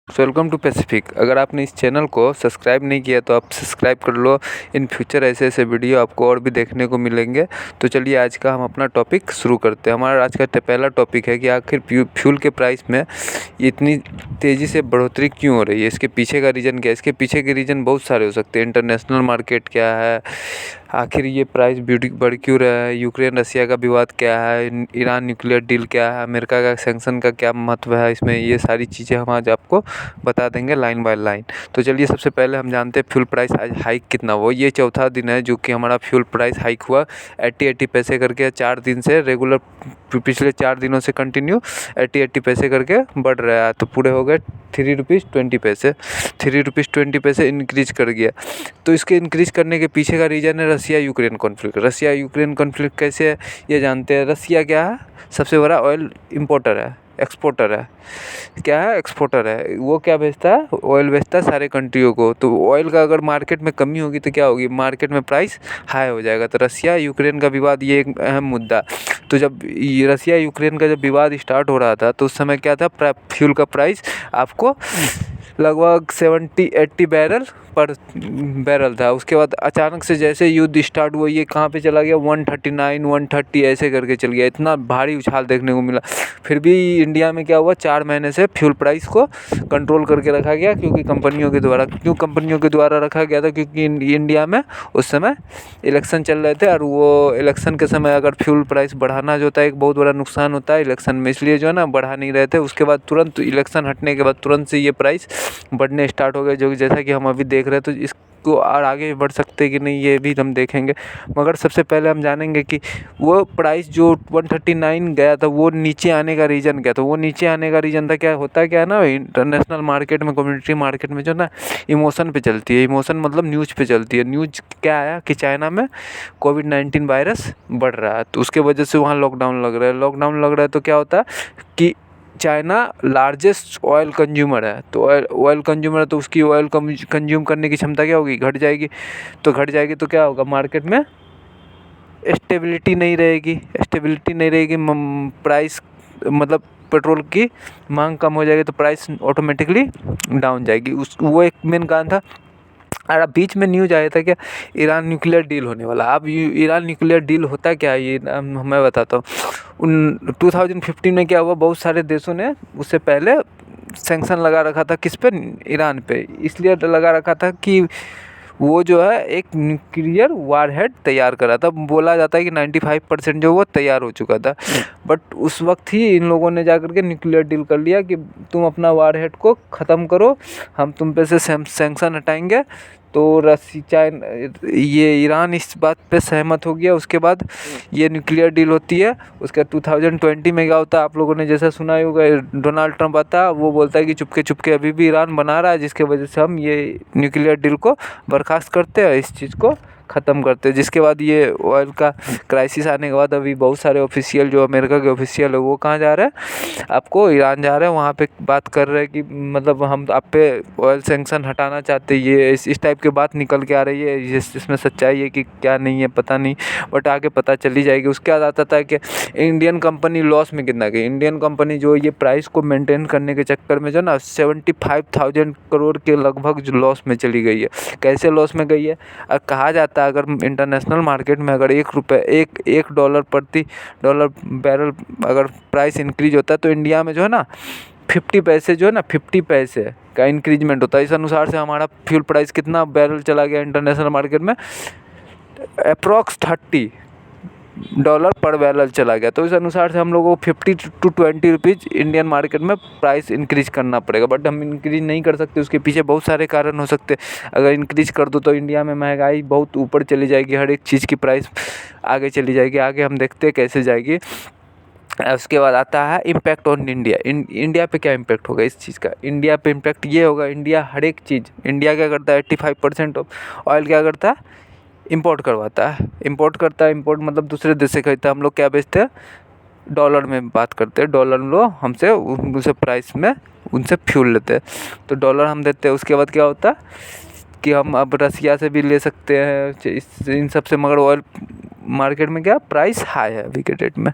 Welcome to Pacific. अगर आपने इस चैनल को सब्सक्राइब नहीं किया तो आप सब्सक्राइब कर लो। इन फ्यूचर ऐसे ऐसे वीडियो आपको और भी देखने को मिलेंगे। तो चलिए आज का हम अपना टॉपिक शुरू करते हैं। हमारा आज का पहला टॉपिक है कि आखिर फ्यूल के प्राइस में इतनी तेज़ी से बढ़ोतरी क्यों हो रही है, इसके पीछे का रीज़न क्या है। इसके पीछे के रीज़न बहुत सारे हो सकते हैं। इंटरनेशनल मार्केट क्या है, आखिर ये प्राइस बढ़ क्यों रहा है, यूक्रेन रसिया का विवाद क्या है, ईरान न्यूक्लियर डील क्या है, अमेरिका का सैंक्शन का क्या महत्व है इसमें, ये सारी चीज़ें हम आज आपको बता देंगे लाइन बाय लाइन। तो चलिए सबसे पहले हम जानते हैं फ्यूल प्राइस आज हाइक कितना हुआ। ये चौथा दिन है जो कि हमारा फ्यूल प्राइस हाइक हुआ 80 पैसे करके। 4 दिन से रेगुलर, पिछले 4 दिनों से कंटिन्यू 80 पैसे करके बढ़ रहा है। तो पूरे हो गए 3 रुपीज़ 20 पैसे, 3 रुपीज़ 20 पैसे इंक्रीज कर गया। तो इसके इंक्रीज करने के पीछे का रीज़न है Russia Ukraine conflict. Russia Ukraine conflict कैसे है ये जानते हैं। रसिया क्या है, सबसे बड़ा ऑयल इम्पोर्टर है, एक्सपोर्टर है। क्या है, एक्सपोर्टर है। वो क्या बेचता है, ऑयल बेचता है सारे कंट्रियों को। तो ऑयल का अगर मार्केट में कमी होगी तो क्या होगी, मार्केट में प्राइस हाई हो जाएगा। तो रसिया यूक्रेन का विवाद ये एक अहम मुद्दा। तो जब रसिया यूक्रेन का जब विवाद स्टार्ट हो रहा था तो उस समय क्या था, फ्यूल का प्राइस आपको लगभग 70-80 पर बैरल था। उसके बाद अचानक से जैसे युद्ध स्टार्ट हुआ ये कहाँ पे चला गया, 139 130 ऐसे करके चल गया। इतना भारी उछाल देखने को मिला। फिर भी इंडिया में क्या हुआ, 4 महीने से फ्यूल प्राइस को कंट्रोल करके रखा गया। क्योंकि कंपनियों के द्वारा रखा गया था, क्योंकि इंडिया में उस समय इलेक्शन चल रहे थे। और वो इलेक्शन के समय अगर फ्यूल प्राइस बढ़ाना जो होता है एक बहुत बड़ा नुकसान होता है इलेक्शन में, इसलिए जो है ना बढ़ा नहीं रहे थे। उसके बाद तुरंत इलेक्शन हटने के बाद तुरंत से ये प्राइस बढ़ने स्टार्ट हो गए, जो कि जैसा कि हम अभी देख रहे हैं। तो इसको और आगे बढ़ सकते कि नहीं ये भी हम देखेंगे। मगर सबसे पहले हम जानेंगे कि वो प्राइस जो 139 गया था वो नीचे आने का रीज़न क्या था। वो नीचे आने का रीज़न था, क्या होता क्या है ना, इंटरनेशनल मार्केट में, कम्युनिटी मार्केट में जो ना इमोशन पे चलती है। इमोशन मतलब न्यूज़ पे चलती है। न्यूज़ क्या आया कि चाइना में कोविड-19 वायरस बढ़ रहा है, तो उसके वजह से वहाँ लॉकडाउन लग रहा है। लॉकडाउन लग रहा है तो क्या होता है कि चाइना लार्जेस्ट ऑयल कंज्यूमर है। तो ऑयल कंज्यूमर है तो उसकी ऑयल कंज्यूम करने की क्षमता क्या होगी, घट जाएगी। तो घट जाएगी तो क्या होगा, मार्केट में स्टेबिलिटी नहीं रहेगी। प्राइस मतलब पेट्रोल की मांग कम हो जाएगी तो प्राइस ऑटोमेटिकली डाउन जाएगी। वो एक मेन कारण था। और अब बीच में न्यूज़ आया था क्या, ईरान न्यूक्लियर डील होने वाला। अब ईरान न्यूक्लियर डील होता क्या है ये मैं बताता हूँ। 2015 में क्या हुआ, बहुत सारे देशों ने उससे पहले सैंक्शन लगा रखा था। किस पे, ईरान पे। इसलिए लगा रखा था कि वो जो है एक न्यूक्लियर वारहेड तैयार करा था। बोला जाता है कि 95% जो वो तैयार हो चुका था। बट उस वक्त ही इन लोगों ने जाकर के न्यूक्लियर डील कर लिया कि तुम अपना वारहेड को ख़त्म करो, हम तुम पे से सैंक्शन हटाएंगे। तो ये ईरान इस बात पे सहमत हो गया। उसके बाद ये न्यूक्लियर डील होती है। उसके 2020 में क्या होता है, आप लोगों ने जैसा सुना ही होगा, डोनाल्ड ट्रंप आता है, वो बोलता है कि चुपके चुपके अभी भी ईरान बना रहा है, जिसके वजह से हम ये न्यूक्लियर डील को बर्खास्त करते हैं, इस चीज़ को ख़त्म करते हैं। जिसके बाद ये ऑयल का क्राइसिस आने के बाद अभी बहुत सारे ऑफिशियल, जो अमेरिका के ऑफिशियल है, वो कहाँ जा रहे हैं, आपको ईरान जा रहे हैं। वहाँ पे बात कर रहे हैं कि मतलब हम आप पे ऑयल सैंक्शन हटाना चाहते हैं। ये इस टाइप की बात निकल के आ रही है। इसमें सच्चाई है कि क्या नहीं है पता नहीं, बट आगे पता चली जाएगी। उसके बाद आता था कि इंडियन कंपनी लॉस में कितना गई। इंडियन कंपनी जो ये प्राइस को मेंटेन करने के चक्कर में जो ना 75,000 करोड़ के लगभग जो लॉस में चली गई है। कैसे लॉस में गई है, कहा जाता है अगर इंटरनेशनल मार्केट में अगर एक डॉलर प्रति डॉलर बैरल अगर प्राइस इंक्रीज होता है तो इंडिया में जो है ना 50 पैसे जो है ना 50 पैसे का इंक्रीजमेंट होता है। इस अनुसार से हमारा फ्यूल प्राइस कितना बैरल चला गया इंटरनेशनल मार्केट में, अप्रॉक्स $30 पर बैरल चला गया। तो इस अनुसार से हम लोगों को 50 to 20 रुपीज़ इंडियन मार्केट में प्राइस इंक्रीज करना पड़ेगा। बट हम इंक्रीज नहीं कर सकते, उसके पीछे बहुत सारे कारण हो सकते हैं। अगर इंक्रीज कर दो तो इंडिया में महंगाई बहुत ऊपर चली जाएगी, हर एक चीज़ की प्राइस आगे चली जाएगी। आगे हम देखते हैं कैसे जाएगी। उसके बाद आता है इम्पैक्ट ऑन इंडिया। इंडिया पे क्या इम्पैक्ट होगा इस चीज़ का। इंडिया पे इम्पैक्ट ये होगा, इंडिया हर एक चीज़, इंडिया क्या करता है, 85% ऑफ ऑयल क्या करता है, इंपोर्ट करवाता है। इंपोर्ट मतलब दूसरे देश से खरीदता है। हम लोग क्या बेचते हैं, डॉलर में बात करते हैं। डॉलर लो हमसे, उनसे प्राइस में उनसे फ्यूल लेते हैं, तो डॉलर हम देते हैं। उसके बाद क्या होता है कि हम अब रसिया से भी ले सकते हैं, इन सब से। मगर ऑयल मार्केट में क्या प्राइस हाई है अभी के डेट में।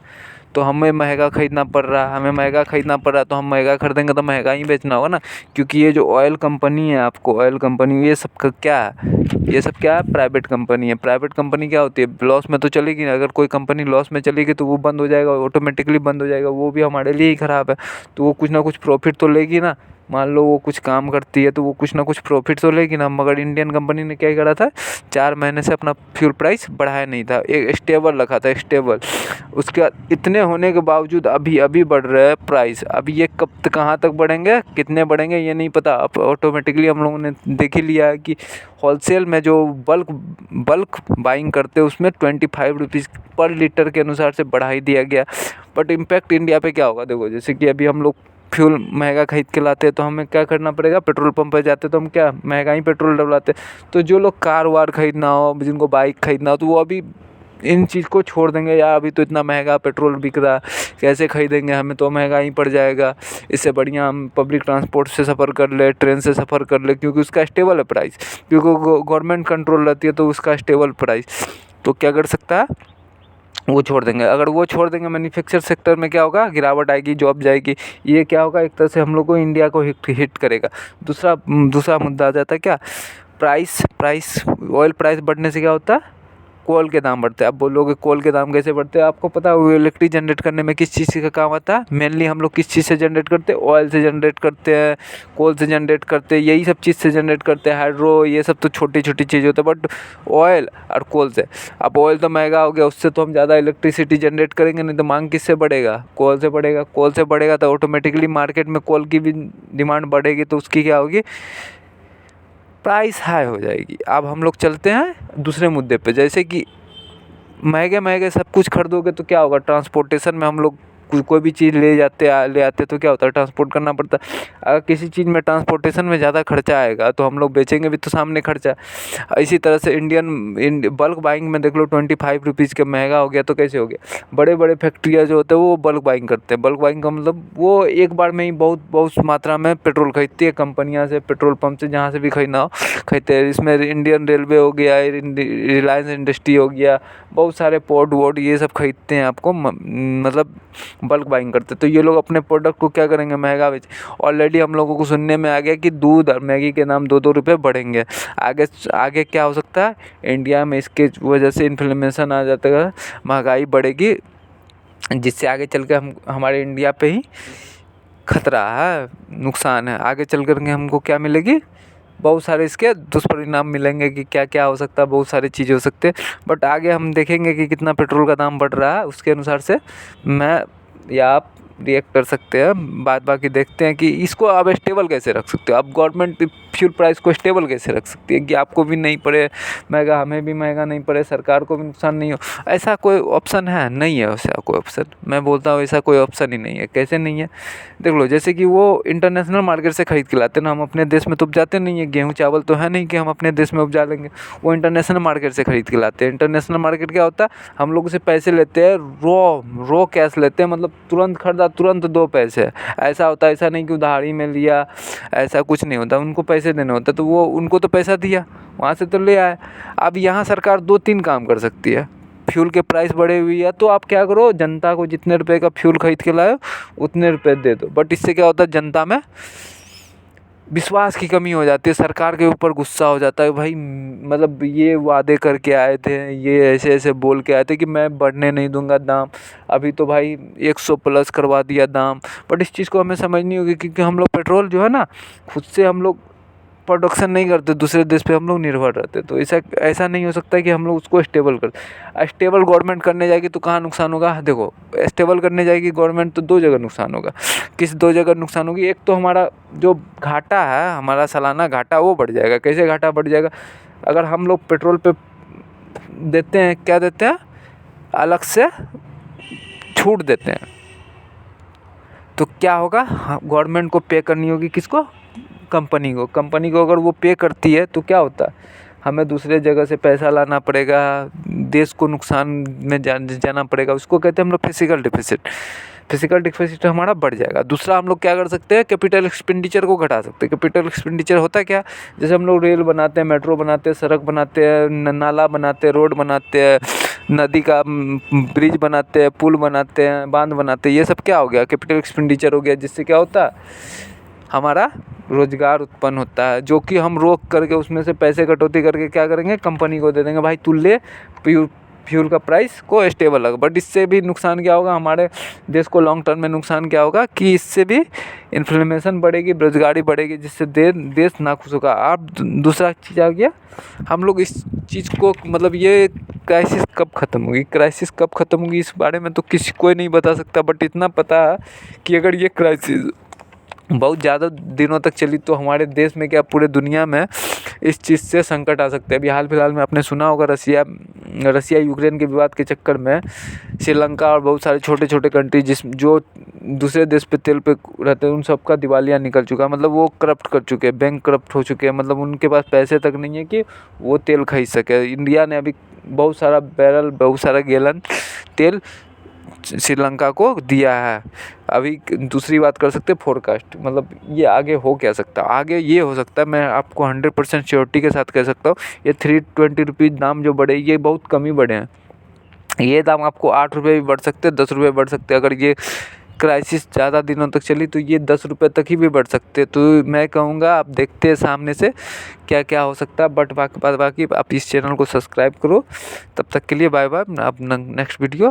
तो हमें महंगा ख़रीदना पड़ रहा है, तो हम महंगा खरीदेंगे तो महंगा ही बेचना होगा ना। क्योंकि ये जो ऑयल कंपनी है, आपको ऑयल कंपनी, ये सब क्या है, ये सब क्या है, प्राइवेट कंपनी है। प्राइवेट कंपनी क्या होती है, लॉस में तो चलेगी ना। अगर कोई कंपनी लॉस में चलेगी तो वो बंद हो जाएगा, ऑटोमेटिकली बंद हो जाएगा, वो भी हमारे लिए ही ख़राब है। तो वो कुछ ना कुछ प्रॉफिट तो लेगी ना। मान लो वो कुछ काम करती है तो वो कुछ ना कुछ प्रॉफिट तो लेगी ना। मगर इंडियन कंपनी ने क्या करा था, 4 महीने से अपना फ्यूल प्राइस बढ़ाया नहीं था, एक स्टेबल रखा था, स्टेबल। उसके बाद इतने होने के बावजूद अभी बढ़ रहे हैं प्राइस। अभी ये कब कहाँ तक बढ़ेंगे, कितने बढ़ेंगे ये नहीं पता। अब ऑटोमेटिकली हम लोगों ने देख ही लिया है कि होलसेल में जो बल्क बाइंग करते हैं उसमें 25 रुपीज़ पर लीटर के अनुसार से बढ़ा ही दिया गया। बट इम्पैक्ट इंडिया पे क्या होगा, देखो जैसे कि अभी हम लोग फ्यूल महंगा खरीद के लाते हैं तो हमें क्या करना पड़ेगा, पेट्रोल पंप पर जाते तो हम क्या महंगा ही पेट्रोल डलवाते। तो जो लोग कार वार खरीदना हो, जिनको बाइक खरीदना हो, तो वो अभी इन चीज़ को छोड़ देंगे। यार अभी तो इतना महंगा पेट्रोल बिक रहा, कैसे खरीदेंगे, हमें तो महंगा ही पड़ जाएगा। इससे बढ़िया हम पब्लिक ट्रांसपोर्ट से सफ़र कर ले, ट्रेन से सफ़र कर ले, क्योंकि उसका स्टेबल है प्राइस, क्योंकि गवर्नमेंट कंट्रोल रहती है तो उसका स्टेबल प्राइस। तो क्या कर सकता है, वो छोड़ देंगे। अगर वो छोड़ देंगे, मैन्युफैक्चर सेक्टर में क्या होगा, गिरावट आएगी, जॉब जाएगी। ये क्या होगा, एक तरह से हम लोग को, इंडिया को हिट करेगा। दूसरा मुद्दा आ जाता है क्या, प्राइस ऑयल प्राइस बढ़ने से क्या होता है, कोल के दाम बढ़ते हैं। अब बोलोगे कोल के दाम कैसे बढ़ते हैं, आपको पता है वो इलेक्ट्रिक जनरेट करने में किस चीज़ का काम आता है। मेनली हम लोग किस चीज़ से जनरेट करते हैं, ऑयल से जनरेट करते हैं, कोल से जनरेट करते हैं, यही सब चीज़ से जनरेट करते हैं। हाइड्रो, ये सब तो छोटी छोटी चीज़ होती है, बट ऑयल और कोल से। अब ऑयल तो महंगा हो गया, उससे तो हम ज़्यादा इलेक्ट्रिसिटी जनरेट करेंगे नहीं, तो मांग किससे बढ़ेगा, कोल से बढ़ेगा। कोल से बढ़ेगा तो ऑटोमेटिकली मार्केट में कोल की भी डिमांड बढ़ेगी, तो उसकी क्या होगी, प्राइस हाई हो जाएगी। अब हम लोग चलते हैं दूसरे मुद्दे पे, जैसे कि महंगे सब कुछ खरीदोगे तो क्या होगा, ट्रांसपोर्टेशन में हम लोग कोई भी चीज़ ले आते तो क्या होता है, ट्रांसपोर्ट करना पड़ता है। अगर किसी चीज़ में ट्रांसपोर्टेशन में ज़्यादा खर्चा आएगा तो हम लोग बेचेंगे भी तो सामने खर्चा। इसी तरह से बल्क बाइंग में देख लो, 25 रुपीज़ का महंगा हो गया तो कैसे हो गया। बड़े बड़े फैक्ट्रियाँ जो होते हैं वो बल्क बाइंग करते हैं। बल्क बाइंग का मतलब वो एक बार में ही बहुत मात्रा में पेट्रोल खरीदती है कंपनियाँ से, पेट्रोल पंप से, जहाँ से भी खरीदना हो खरीदते हैं। इसमें इंडियन रेलवे हो गया, रिलायंस इंडस्ट्री हो गया, बहुत सारे पोर्ट वोर्ट ये सब खरीदते हैं, आपको मतलब बल्क बाइंग करते। तो ये लोग अपने प्रोडक्ट को क्या करेंगे, महंगा बेच। ऑलरेडी हम लोगों को सुनने में आ गया कि दूध और मैगी के दाम 2-2 रुपये बढ़ेंगे। आगे क्या हो सकता है, इंडिया में इसके वजह से इन्फ्लेमेशन आ जाता है, महंगाई बढ़ेगी, जिससे आगे चल के हमारे इंडिया पे ही खतरा है, नुकसान है। आगे चल कर के हमको क्या मिलेगी, बहुत सारे इसके दुष्परिणाम मिलेंगे कि क्या क्या हो सकता है, बहुत सारी चीज़ें हो सकती है। बट आगे हम देखेंगे कि कितना पेट्रोल का दाम बढ़ रहा है, उसके अनुसार से मैं या आप रिएक्ट कर सकते हैं। बाकी देखते हैं कि इसको आप स्टेबल कैसे रख सकते हो। आप गवर्नमेंट फ्यूल प्राइस को स्टेबल कैसे रख सकती है कि आपको भी नहीं पड़े महंगा, हमें भी महंगा नहीं पड़े, सरकार को भी नुकसान नहीं हो। ऐसा कोई ऑप्शन है नहीं है, ऐसा कोई ऑप्शन, मैं बोलता हूँ ऐसा कोई ऑप्शन ही नहीं है। कैसे नहीं है, देख लो, जैसे कि वो इंटरनेशनल मार्केट से खरीद के लाते हैं ना, हम अपने देश में तो उपजाते नहीं है। गेहूँ चावल तो है नहीं कि हम अपने देश में उपजा लेंगे, वो इंटरनेशनल मार्केट से खरीद के लाते हैं। इंटरनेशनल मार्केट क्या होता है, हम लोग से पैसे लेते हैं, रॉ कैश लेते हैं, मतलब तुरंत खरीदा तुरंत दो पैसे। ऐसा होता है, ऐसा नहीं कि उधारी में लिया, ऐसा कुछ नहीं होता, उनको पैसे देने होते, तो वो उनको तो पैसा दिया, वहाँ से तो ले आए। अब यहाँ सरकार 2-3 काम कर सकती है। फ्यूल के प्राइस बढ़े हुई है तो आप क्या करो, जनता को जितने रुपए का फ्यूल खरीद के लाए उतने रुपए दे दो। बट इससे क्या होता है, जनता में विश्वास की कमी हो जाती है, सरकार के ऊपर गुस्सा हो जाता है। भाई मतलब ये वादे करके आए थे, ये ऐसे ऐसे बोल के आए थे कि मैं बढ़ने नहीं दूंगा दाम, अभी तो भाई 100 प्लस करवा दिया दाम। बट इस चीज़ को हमें समझनी होगी, क्योंकि हम लोग पेट्रोल जो है ना, खुद से हम लोग प्रोडक्शन नहीं करते, दूसरे देश पे हम लोग निर्भर रहते। तो ऐसा नहीं हो सकता कि हम लोग उसको स्टेबल कर। स्टेबल गवर्नमेंट करने जाएगी तो कहाँ नुकसान होगा, देखो स्टेबल करने जाएगी गवर्नमेंट तो 2 जगह नुकसान होगा। किस 2 जगह नुकसान होगी, एक तो हमारा जो घाटा है, हमारा सालाना घाटा वो बढ़ जाएगा। कैसे घाटा बढ़ जाएगा, अगर हम लोग पेट्रोल पे देते हैं, क्या देते हैं, अलग से छूट देते हैं, तो क्या होगा, गवर्नमेंट को पे करनी होगी, किसको, कंपनी को। अगर वो पे करती है तो क्या होता है, हमें दूसरे जगह से पैसा लाना पड़ेगा, देश को नुकसान में जाना पड़ेगा। उसको कहते हैं हम लोग फिजिकल डिफिसिट हमारा बढ़ जाएगा। दूसरा हम लोग क्या कर सकते हैं, कैपिटल एक्सपेंडिचर को घटा सकते हैं। कैपिटल एक्सपेंडिचर होता है क्या, जैसे हम लोग रेल बनाते हैं, मेट्रो बनाते हैं, सड़क बनाते हैं, नाला बनाते हैं, रोड बनाते हैं, नदी का ब्रिज बनाते हैं, पुल बनाते हैं, बांध बनाते हैं, ये सब क्या हो गया, कैपिटल एक्सपेंडिचर हो गया, जिससे क्या होता है हमारा रोजगार उत्पन्न होता है, जो कि हम रोक करके उसमें से पैसे कटौती करके क्या करेंगे, कंपनी को दे देंगे, भाई तू ले, फ्यूल का प्राइस को स्टेबल लगा। बट इससे भी नुकसान क्या होगा, हमारे देश को लॉन्ग टर्म में नुकसान क्या होगा कि इससे भी इन्फ्लेमेशन बढ़ेगी, बेरोजगारी बढ़ेगी, जिससे देश नाखुश होगा। आप दूसरा चीज़ आ गया, हम लोग इस चीज़ को मतलब ये क्राइसिस कब ख़त्म होगी इस बारे में तो कोई नहीं बता सकता। बट इतना पता है कि अगर ये क्राइसिस बहुत ज़्यादा दिनों तक चली तो हमारे देश में क्या पूरे दुनिया में इस चीज़ से संकट आ सकते हैं। अभी हाल फिलहाल में आपने सुना होगा रसिया यूक्रेन के विवाद के चक्कर में श्रीलंका और बहुत सारे छोटे छोटे कंट्री जो दूसरे देश पे तेल पे रहते हैं उन सब का दिवालिया निकल चुका है। मतलब वो करप्ट कर चुके हैं, बैंक करप्ट हो चुके हैं, मतलब उनके पास पैसे तक नहीं है कि वो तेल खरीद सके। इंडिया ने अभी बहुत सारा गैलन तेल श्रीलंका को दिया है। अभी दूसरी बात कर सकते हैं फोरकास्ट, मतलब ये आगे हो क्या सकता है, आगे ये हो सकता है, मैं आपको 100% श्योरिटी के साथ कह सकता हूँ, ये 320 रुपीज़ दाम जो बढ़े ये बहुत कम ही बढ़े हैं। ये दाम आपको 8 रुपये भी बढ़ सकते हैं, 10 रुपये बढ़ सकते हैं। अगर ये क्राइसिस ज़्यादा दिनों तक चली तो ये 10 रुपये तक ही भी बढ़ सकते हैं। तो मैं कहूँगा आप देखते हैं सामने से क्या क्या हो सकता है। बट बाकी आप इस चैनल को सब्सक्राइब करो। तब तक के लिए बाय बाय। अब नेक्स्ट वीडियो